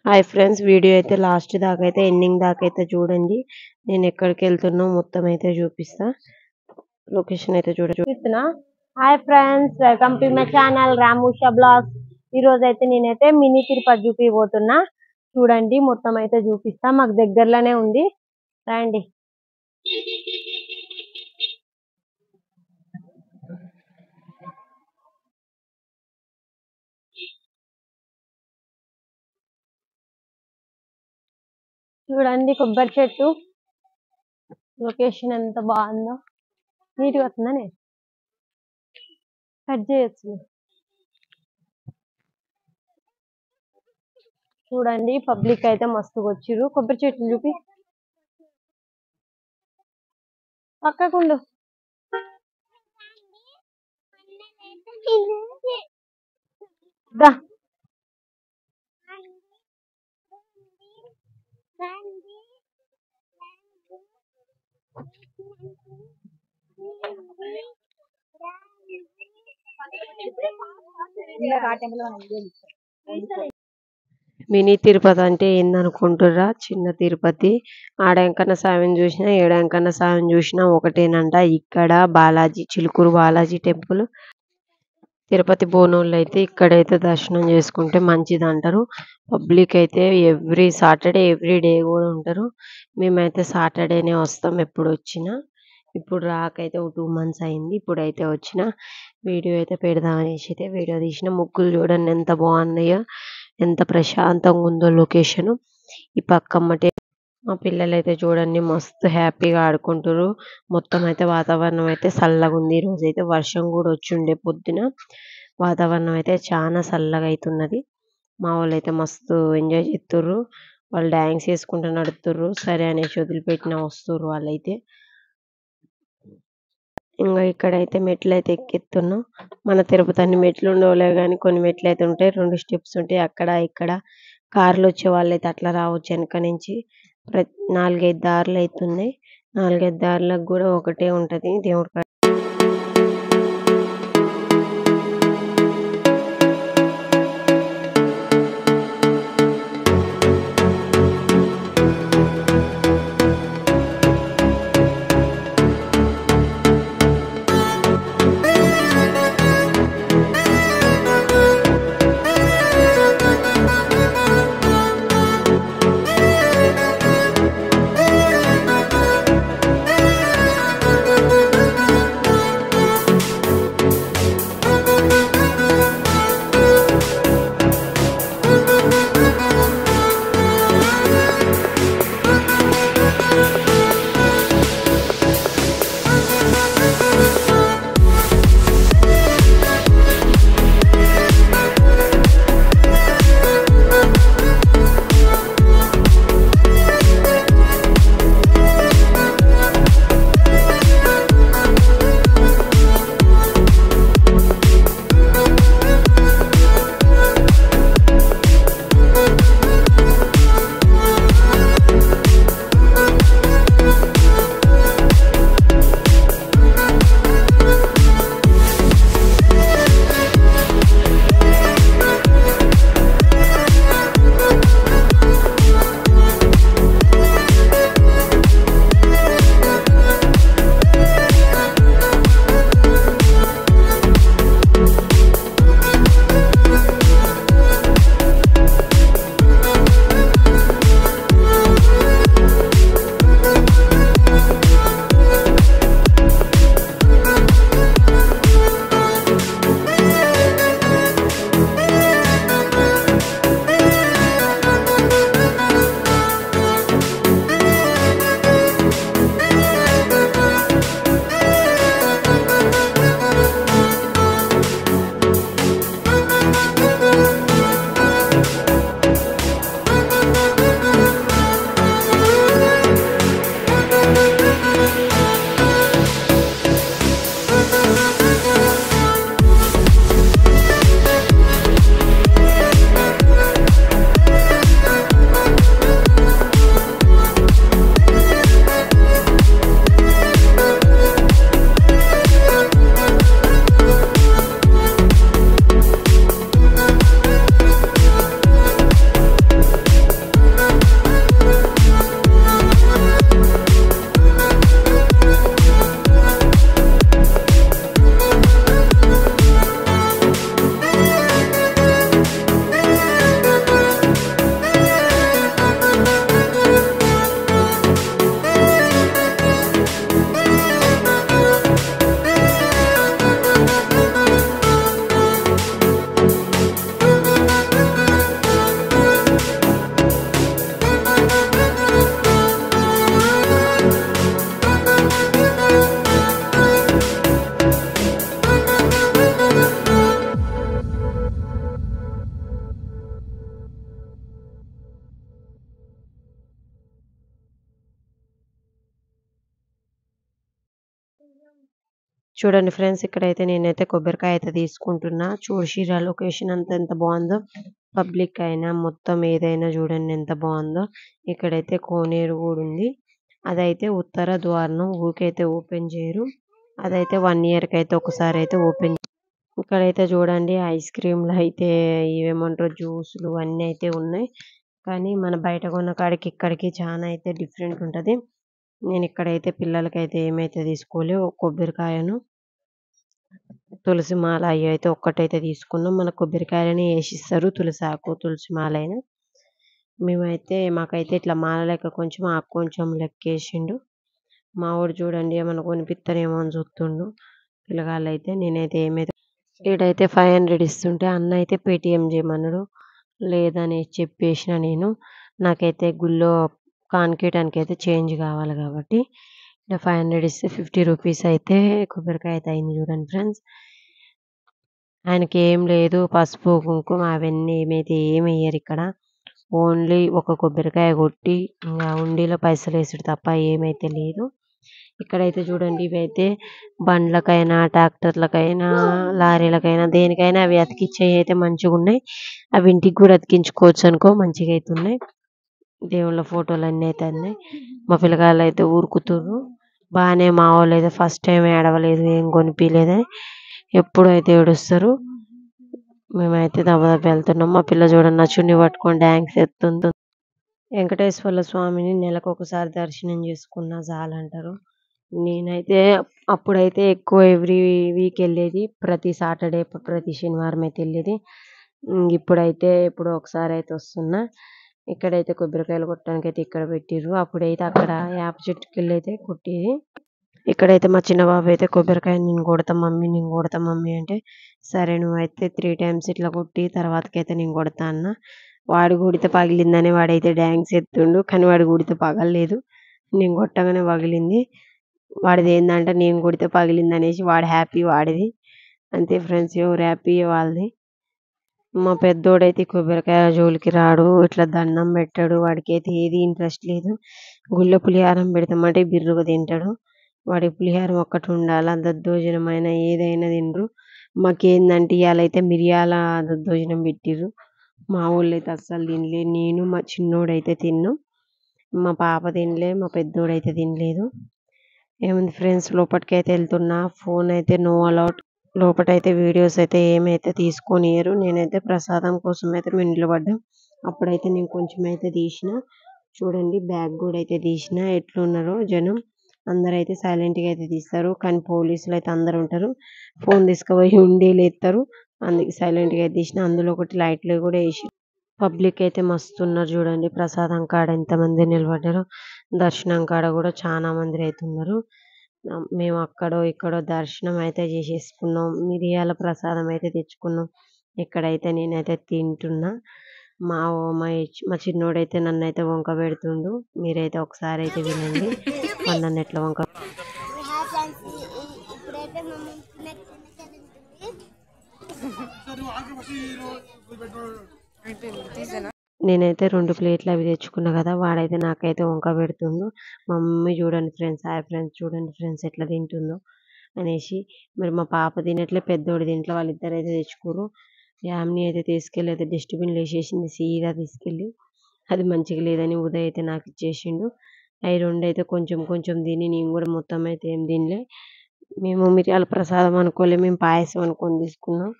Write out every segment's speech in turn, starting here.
Hi friends, video అయితే last దాకా అయితే ఎండింగ్ దాకా అయితే చూడండి. నేను ఎక్కడికి వెళ్తున్నా మొత్తం అయితే చూపిస్తా. లొకేషన్ అయితే చూపిస్తున్నా. Hi friends, welcome to my channel Ramusha vlogs. ఈ రోజు అయితే నేనైతే మినీ తిరుపతి చూపిపోతున్నా. చూడండి, మొత్తం అయితే చూపిస్తా. మాకు దగ్గరలోనే ఉంది, రండి. చూడండి కొబ్బరి చెట్టు, లొకేషన్ ఎంత బాగుందో. నీట్గా వస్తుందని కట్ చేయొచ్చు. చూడండి, పబ్లిక్ అయితే మస్తుగా వచ్చిర్రు. కొబ్బరి చెట్లు చూపి పక్కకుండు. దా మినీ తిరుపతి అంటే ఏందనుకుంటుర్రా? చిన్న తిరుపతి. ఆడ వెంకన్న స్వామిని చూసినా ఏడ వెంకన్న స్వామిని చూసినా ఒకటేనంట. ఇక్కడ బాలాజీ, చిలుకూరు బాలాజీ టెంపుల్. తిరుపతి బోనోళ్ళు అయితే ఇక్కడైతే దర్శనం చేసుకుంటే మంచిది అంటారు. పబ్లిక్ అయితే ఎవ్రీ సాటర్డే ఎవ్రీ డే కూడా ఉంటారు. మేమైతే సాటర్డేనే వస్తాం ఎప్పుడు వచ్చినా. ఇప్పుడు రాకైతే ఒక 2 months అయింది. ఇప్పుడైతే వచ్చిన వీడియో అయితే పెడదామనేసి అయితే వీడియో తీసిన. ముగ్గులు చూడండి ఎంత బాగున్నాయో, ఎంత ప్రశాంతంగా ఉందో లొకేషన్. ఈ పక్కమ్మటే మా పిల్లలు అయితే చూడండి మస్తు హ్యాపీగా ఆడుకుంటారు. మొత్తం అయితే వాతావరణం అయితే చల్లగా ఉంది. ఈ రోజు అయితే వర్షం కూడా వచ్చిండే పొద్దున. వాతావరణం అయితే చాలా చల్లగా అవుతున్నది. మా వాళ్ళు అయితే మస్తు ఎంజాయ్ చేస్తుర్రు. వాళ్ళు డాన్స్ చేసుకుంటూ నడుతుర్రు. సరే అనేసి వదిలిపెట్టిన వస్తుర్రు వాళ్ళైతే. ఇంకా ఇక్కడైతే మెట్లు అయితే ఎక్కిస్తున్నాం. మన తిరుపతి అన్ని మెట్లు ఉండవులే కానీ కొన్ని మెట్లు అయితే ఉంటాయి. 2 steps ఉంటాయి. అక్కడ ఇక్కడ కార్లు వచ్చే వాళ్ళైతే అట్లా రావచ్చు. వెనక నుంచి 4-5 దారులు అయితే ఉన్నాయి. 4-5 దారులకు కూడా ఒకటే ఉంటది దేవుడి కాడ. చూడండి ఫ్రెండ్స్, ఇక్కడైతే నేనైతే కొబ్బరికాయ అయితే తీసుకుంటున్నా. చూసిరా లొకేషన్ అంతా ఎంత బాగుందో. పబ్లిక్ అయినా మొత్తం ఏదైనా చూడండి ఎంత బాగుందో. ఇక్కడైతే కోనేరు కూడా ఉంది. అదైతే ఉత్తర ద్వారం, ఊరికైతే ఓపెన్ చేయరు. అదైతే 1 year అయితే ఒకసారి అయితే ఓపెన్. ఇక్కడైతే చూడండి ఐస్ క్రీమ్లు అయితే ఇవేమంటారు జ్యూసులు అన్నీ అయితే ఉన్నాయి. కానీ మన బయట కొన్న కాడికి ఇక్కడికి చాలా అయితే డిఫరెంట్ ఉంటుంది. నేను ఇక్కడైతే పిల్లలకైతే ఏమైతే తీసుకోలే, ఒక కొబ్బరికాయను తులసి మాల అవి అయితే ఒక్కటైతే తీసుకున్నాం. మన కొబ్బరికాయలని వేసిస్తారు, తులసి ఆకు తులసి మాల అయినా. మేమైతే మాకైతే ఇట్లా మాల లెక్క కొంచెం ఆకు కొంచెం లెక్కేసిండు. మా వాడు చూడండి ఏమన్నా కొనిపిస్తానేమో అని చూస్తుండు. పిల్లగాళ్ళు అయితే నేనైతే ఏమైతే ఈడైతే 500 ఇస్తుంటే అన్న అయితే పేటిఎం చేయమన్నాడు. లేదని చెప్పేసిన నేను. నాకైతే గుళ్ళో కానికేయడానికి అయితే చేంజ్ కావాలి కాబట్టి 500 ఇస్తే 50 రూపీస్ అయితే కొబ్బరికాయ అయితే అయింది. చూడండి ఫ్రెండ్స్, ఆయనకి ఏం లేదు, పసుపు కుంకుమ అవన్నీ ఏమైతే ఏమి వేయరు ఇక్కడ. ఓన్లీ ఒక కొబ్బరికాయ కొట్టి ఇంకా ఉండిలో పైసలు వేసుడు తప్ప ఏమైతే లేదు. ఇక్కడైతే చూడండి ఇవైతే బండ్లకైనా ట్రాక్టర్లకైనా లారీలకైనా దేనికైనా అవి అతికిచ్చేవి అయితే మంచిగా ఉన్నాయి. అవి ఇంటికి కూడా అతికించుకోవచ్చు అనుకో, మంచిగా అయితే ఉన్నాయి. దేవుళ్ళ ఫోటోలు అన్నీ అయితే ఉన్నాయి. మా పిల్లగాళ్ళు అయితే ఊరుకుతుర్రు బాగానే. మా వాళ్ళు అయితే ఫస్ట్ టైం ఏడవలేదు, ఏం కొనిపించలేదని ఎప్పుడు అయితే ఏడుస్తారు. మేమైతే దెబ్బ వెళ్తున్నాం. మా పిల్ల చూడండి నా చున్ని పట్టుకొని డ్యాన్స్ ఎత్తుంది. వెంకటేశ్వర స్వామిని నెలకు ఒకసారి దర్శనం చేసుకున్నా చాలంటారు. నేనైతే అప్పుడైతే ఎక్కువ ఎవ్రీ వీక్ వెళ్ళేది, ప్రతి సాటర్డే ప్రతి శనివారం అయితే వెళ్ళేది. ఇప్పుడైతే ఎప్పుడో ఒకసారి అయితే వస్తున్నా. ఇక్కడైతే కొబ్బరికాయలు కొట్టడానికి అయితే ఇక్కడ పెట్టిర్రు. అప్పుడైతే అక్కడ వేప చెట్టుకి వెళ్ళి అయితే కొట్టేది. ఇక్కడైతే మా చిన్న బాబు అయితే కొబ్బరికాయ నేను కొడతా మమ్మీ, నేను కొడతా మమ్మీ అంటే, సరే నువ్వైతే 3 times ఇట్లా కొట్టి తర్వాతకైతే నేను కొడతా అన్న. వాడు కొడితే పగిలిందని వాడైతే డ్యాన్స్ ఎత్తుండు. కానీ వాడు కొడితే పగలలేదు, నేను కొట్టగానే పగిలింది. వాడిది ఏంటంటే నేను కొడితే పగిలింది అనేసి వాడు హ్యాపీ వాడిది. అంతే ఫ్రెండ్స్, ఎవరు హ్యాపీ వాళ్ళది. మా పెద్దోడైతే కొబ్బరికాయ జోలికి రాడు, ఇట్లా దండం పెట్టాడు. వాడికి అయితే ఏది ఇంట్రెస్ట్ లేదు. గుళ్ళో పులిహారం పెడతామంటే బిర్రుగా తింటాడు. వాడి పులిహారం ఒక్కటి ఉండాలి, దద్దోజనమైన ఏదైనా తినరు. మాకేందంటే ఇవాళైతే మిరియాల దద్దోజనం పెట్టిర్రు. మా ఊళ్ళో అయితే అస్సలు తినలే. నేను మా చిన్నోడైతే తిన్నాం, మా పాప తినలే, మా పెద్దోడైతే తినలేదు. ఏముంది ఫ్రెండ్స్, లోపలికి అయితే వెళ్తున్నా. ఫోన్ అయితే నో అలౌట్. లోపటైతే వీడియోస్ అయితే ఏమైతే తీసుకొనియరు. నేనైతే ప్రసాదం కోసం అయితే మేము నిలబడ్డాం. అప్పుడైతే నేను కొంచెం అయితే తీసిన. చూడండి బ్యాగ్ కూడా అయితే తీసిన. ఎట్లున్నారో జనం అందరైతే సైలెంట్గా అయితే తీస్తారు. కానీ పోలీసులు అయితే అందరు ఉంటారు. ఫోన్ తీసుకుపోయి ఉండేలు ఎత్తారు. అందుకే సైలెంట్గా అయితే తీసిన. అందులో ఒకటి లైట్లు కూడా వేసి. పబ్లిక్ అయితే మస్తు ఉన్నారు చూడండి. ప్రసాదం కాడ ఎంతమంది నిలబడ్డారు. దర్శనం కాడ కూడా చాలా మంది అయితే ఉన్నారు. మేము అక్కడో ఇక్కడో దర్శనం అయితే చేసేసుకున్నాం. మిరియాల ప్రసాదం అయితే తెచ్చుకున్నాం. ఇక్కడైతే నేనైతే తింటున్నా. మా చిన్నోడైతే నన్ను అయితే వంక పెడుతుండు. మీరైతే ఒకసారి అయితే వినండి నన్ను ఎట్లా వంక. నేనైతే 2 ప్లేట్లు అవి తెచ్చుకున్నా కదా, వాడైతే నాకైతే వంక పెడుతుండు. మా మమ్మీ చూడండి ఫ్రెండ్స్, హాయ్ ఫ్రెండ్స్, చూడండి ఫ్రెండ్స్ ఎట్లా తింటుందో అనేసి. మరి మా పాప తినట్లే, పెద్దోడు తింట్లో, వాళ్ళిద్దరు అయితే తెచ్చుకోరు. యామ్ని అయితే తీసుకెళ్ళి అయితే డస్ట్బిన్లో వేసేసింది సీదా తీసుకెళ్ళి. అది మంచిగా లేదని ఉదయ్ అయితే నాకు ఇచ్చేసిండు. అవి 2 అయితే కొంచెం కొంచెం తిని నేను కూడా మొత్తం అయితే ఏం తినలే. మేము మిరియాల ప్రసాదం అనుకోలే, మేము పాయసం అనుకొని తీసుకున్నాం.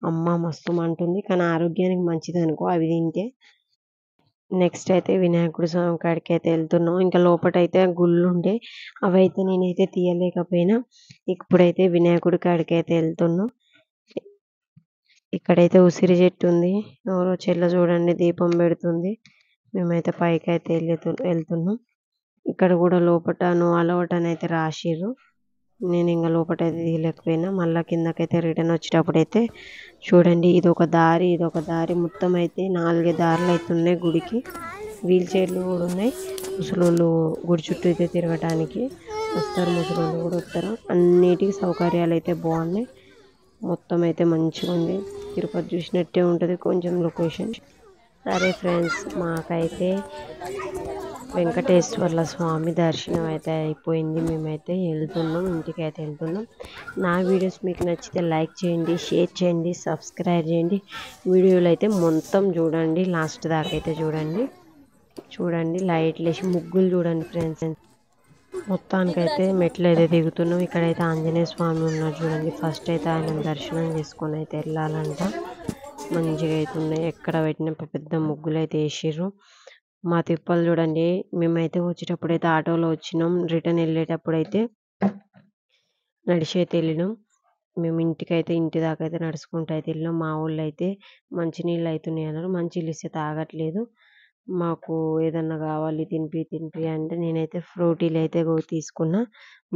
అమ్మ మస్తు మంటుంది, కానీ ఆరోగ్యానికి మంచిది అనుకో అవి తింటే. నెక్స్ట్ అయితే వినాయకుడి స్వామి కాడికి అయితే వెళ్తున్నాం. ఇంకా లోపటైతే గుళ్ళు ఉండే, అవైతే నేనైతే తీయలేకపోయినా. ఇప్పుడైతే వినాయకుడి కాడికి అయితే వెళ్తున్నాం. ఇక్కడైతే ఉసిరి చెట్టు ఉంది. ఎవరో చెల్ల చూడండి దీపం పెడుతుంది. మేమైతే పైకి అయితే వెళ్తున్నాం. ఇక్కడ కూడా లోపట నో అలౌట్ అని అయితే రాసిర్రు. నేను ఇంకా లోపటైతే తీయలేకపోయినా. మళ్ళీ కిందకైతే రిటర్న్ వచ్చేటప్పుడు అయితే చూడండి ఇదొక దారి, ఇదొక దారి, మొత్తం అయితే 4 దారులు అయితే ఉన్నాయి గుడికి. వీల్ చైర్లు కూడా ఉన్నాయి. ముసలోళ్ళు గుడి చుట్టూ అయితే తిరగటానికి వస్తారు, ముసలోళ్ళు కూడా వస్తారు. అన్నిటికీ సౌకర్యాలు అయితే బాగున్నాయి. మొత్తం అయితే మంచిగా ఉంది. తిరుపతి చూసినట్టే ఉంటుంది కొంచెం లొకేషన్. సరే ఫ్రెండ్స్, మాకైతే వెంకటేశ్వర్ల స్వామి దర్శనం అయితే అయిపోయింది. మేమైతే వెళ్తున్నాం, ఇంటికైతే వెళ్తున్నాం. నా వీడియోస్ మీకు నచ్చితే లైక్ చేయండి, షేర్ చేయండి, సబ్స్క్రైబ్ చేయండి. వీడియోలు అయితే మొత్తం చూడండి, లాస్ట్ దాకా అయితే చూడండి. లైట్లు వేసి ముగ్గులు చూడండి ఫ్రెండ్స్. మొత్తానికైతే మెట్లు అయితే దిగుతున్నాం. ఇక్కడైతే ఆంజనేయ స్వామి ఉన్నారు చూడండి. ఫస్ట్ అయితే ఆయన దర్శనం చేసుకొని అయితే వెళ్ళాలంట. మంచిగా అయితే ఉన్నాయి. ఎక్కడ పెట్టిన పెద్ద ముగ్గులు అయితే వేసిర్రు. మా తిప్పలు చూడండి. మేమైతే వచ్చేటప్పుడు అయితే ఆటోలో వచ్చినాం. రిటర్న్ వెళ్ళేటప్పుడు అయితే నడిచి అయితే వెళ్ళినాం. మేము ఇంటి దాకా అయితే నడుచుకుంటూ అయితే వెళ్ళినాం. మా ఊళ్ళో అయితే మంచినీళ్ళు అవుతున్నాయి అన్నారు. మంచినీళ్ళు ఇస్తే తాగట్లేదు. మాకు ఏదన్నా కావాలి తినిపి అంటే నేనైతే ఫ్రూటీలు అయితే తీసుకున్నా.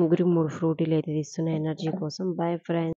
ముగ్గురికి 3 ఫ్రూటీలు అయితే తీస్తున్నా ఎనర్జీ కోసం. Bye friends.